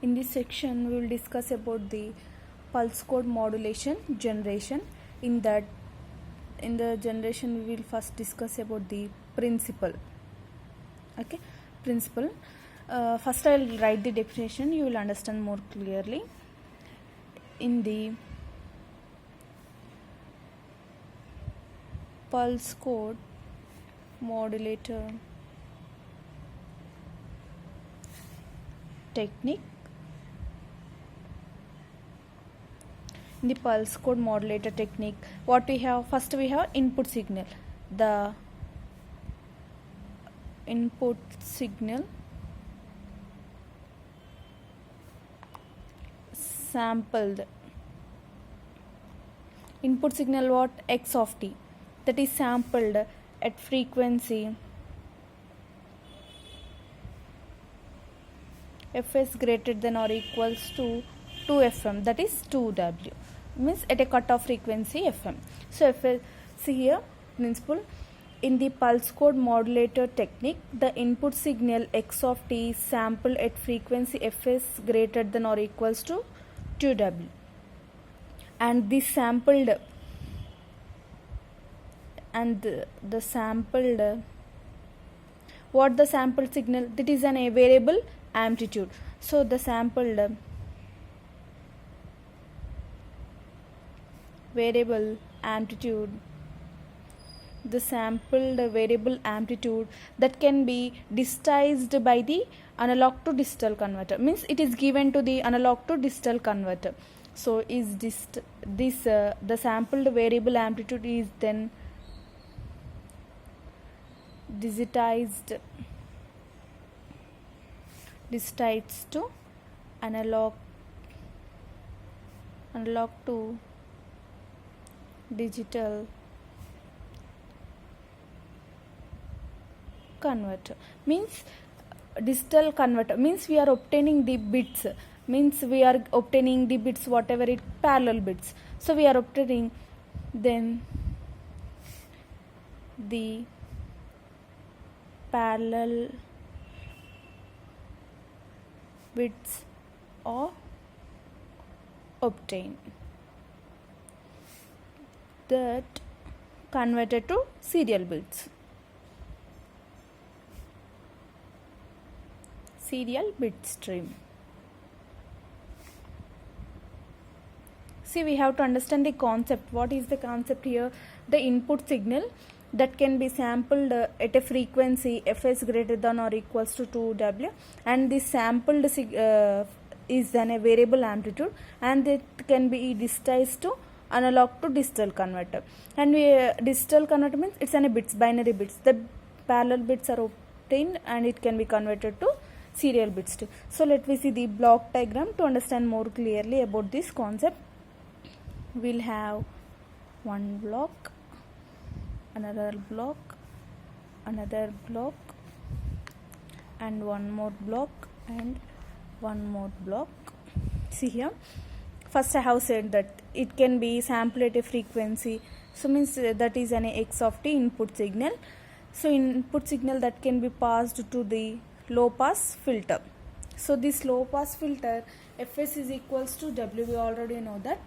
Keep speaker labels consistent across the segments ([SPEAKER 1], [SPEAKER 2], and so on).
[SPEAKER 1] In this section, we will discuss about the pulse code modulation generation. In the generation, we will first discuss about the principle. Okay, principle. First, I will write the definition. You will understand more clearly. In the pulse code modulator technique, in the pulse code modulator technique, what we have, first we have input signal. The input signal sampled, input signal what, x of t, that is sampled at frequency fs greater than or equals to 2 fm, that is 2w, means at a cutoff frequency fm. So see here principle, in the pulse code modulator technique, the input signal x of t is sampled at frequency fs greater than or equals to 2w, and the sampled what the sampled signal, that is a variable amplitude. So the sampled variable amplitude, the sampled variable amplitude that can be digitized by the analog to digital converter, means it is given to the analog to digital converter. So is the sampled variable amplitude is then digitized to analog to digital converter, means digital converter means we are obtaining the bits, whatever it parallel bits. So we are obtaining then the parallel bits are obtained, that converted to serial bit stream. See, we have to understand the concept. What is the concept here? The input signal that can be sampled at a frequency fs greater than or equals to 2w, and this sampled is then a variable amplitude, and it can be digitized to analog to digital converter. And digital converter means it's a bits, binary bits. The parallel bits are obtained and it can be converted to serial bits too. So let me see the block diagram to understand more clearly about this concept. We'll have one block, another block, and one more block, and one more block. See here, first I have said that it can be sampled at a frequency, so means that is an x of t input signal. So input signal that can be passed to the low pass filter. So this low pass filter fs is equals to w, we already know that.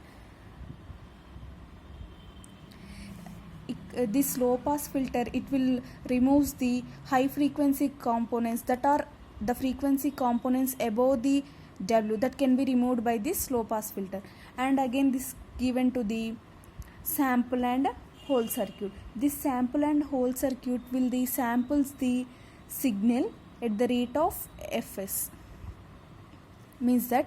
[SPEAKER 1] This low pass filter, it will removes the high frequency components, that are the frequency components above the w, that can be removed by this low pass filter. And again this given to the sample and hold circuit. This sample and hold circuit will samples the signal at the rate of fs, means that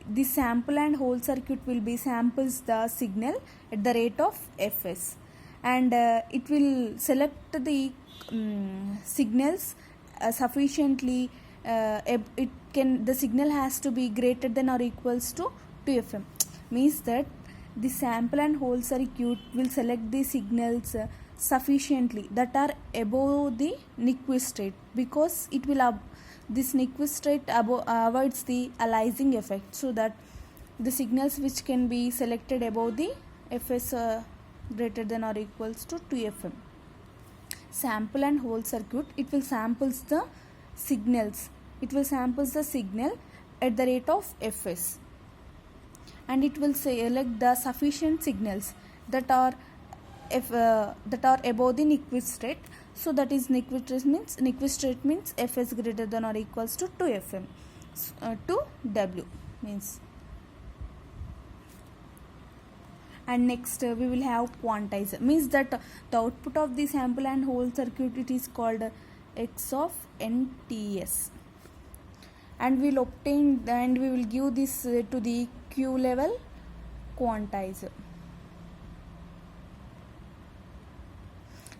[SPEAKER 1] the sample and hold circuit will be samples the signal at the rate of fs, and it will select the signals sufficiently. The signal has to be greater than or equals to 2 fm, means that the sample and hold circuit will select the signals sufficiently that are above the Nyquist rate, because it will this Nyquist rate avoids the aliasing effect, so that the signals which can be selected above the fs greater than or equals to 2 fm. Sample and hold circuit, it will samples the signals, it will samples the signal at the rate of fs, and it will select the sufficient signals that are above the Nyquist rate. So that is Nyquist rate means fs greater than or equals to 2fm to w means. And next we will have quantizer, means that the output of the sample and whole circuit, it is called x of nts, and we will give this to the q level quantizer.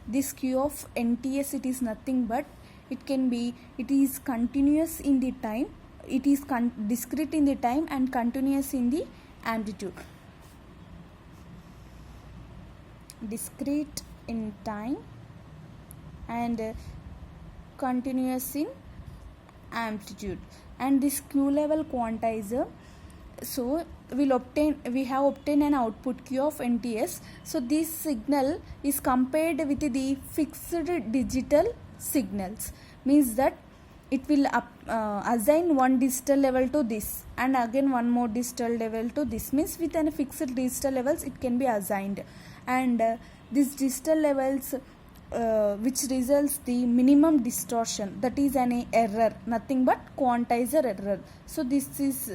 [SPEAKER 1] This q of nts, it is nothing but it is continuous in the time, it is discrete in the time and continuous in the amplitude. Discrete in time and continuous in amplitude. And this q level quantizer, so we have obtained an output q of nts. So this signal is compared with the fixed digital signals, means that it will assign one digital level to this and again one more digital level to this, means with a fixed digital levels it can be assigned. And these digital levels which results the minimum distortion, that is an error, nothing but quantizer error. So this is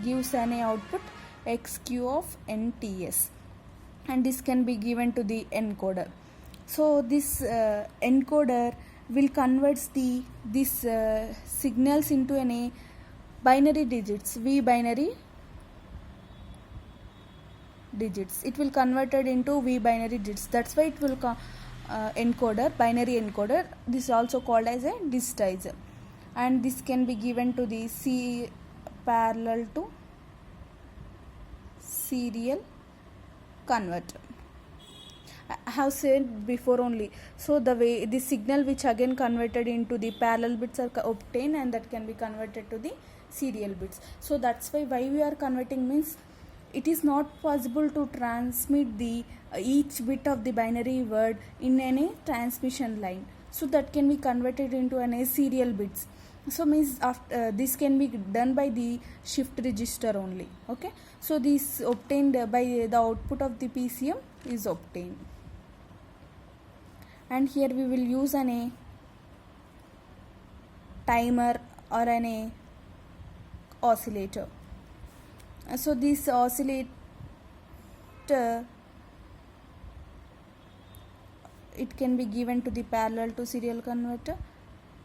[SPEAKER 1] gives an output xq of nts, and this can be given to the encoder. So this encoder will convert these signals into a binary digits, v binary digits. It will converted into v binary digits, that's why it will encoder, binary encoder. This is also called as a digitizer, and this can be given to the parallel to serial converter. I have said before only. So the way the signal which again converted into the parallel bits are obtained, and that can be converted to the serial bits. So that's why we are converting, means it is not possible to transmit the each bit of the binary word in any transmission line. So that can be converted into a serial bits. So means after this can be done by the shift register only. Okay. So this obtained by the output of the PCM is obtained. And here we will use a timer or an oscillator. So this oscillator, it can be given to the parallel to serial converter,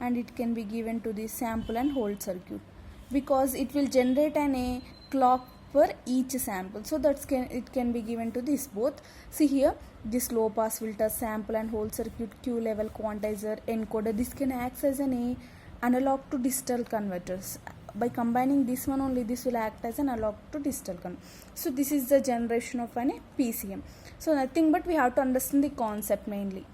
[SPEAKER 1] and it can be given to the sample and hold circuit, because it will generate a clock for each sample. So it can be given to this both. See here, this low pass filter, sample and hold circuit, Q level quantizer, encoder, this can act as an analog to digital converters. By combining this one only, this will act as an analog to digital converter. So this is the generation of an PCM. So nothing but we have to understand the concept mainly.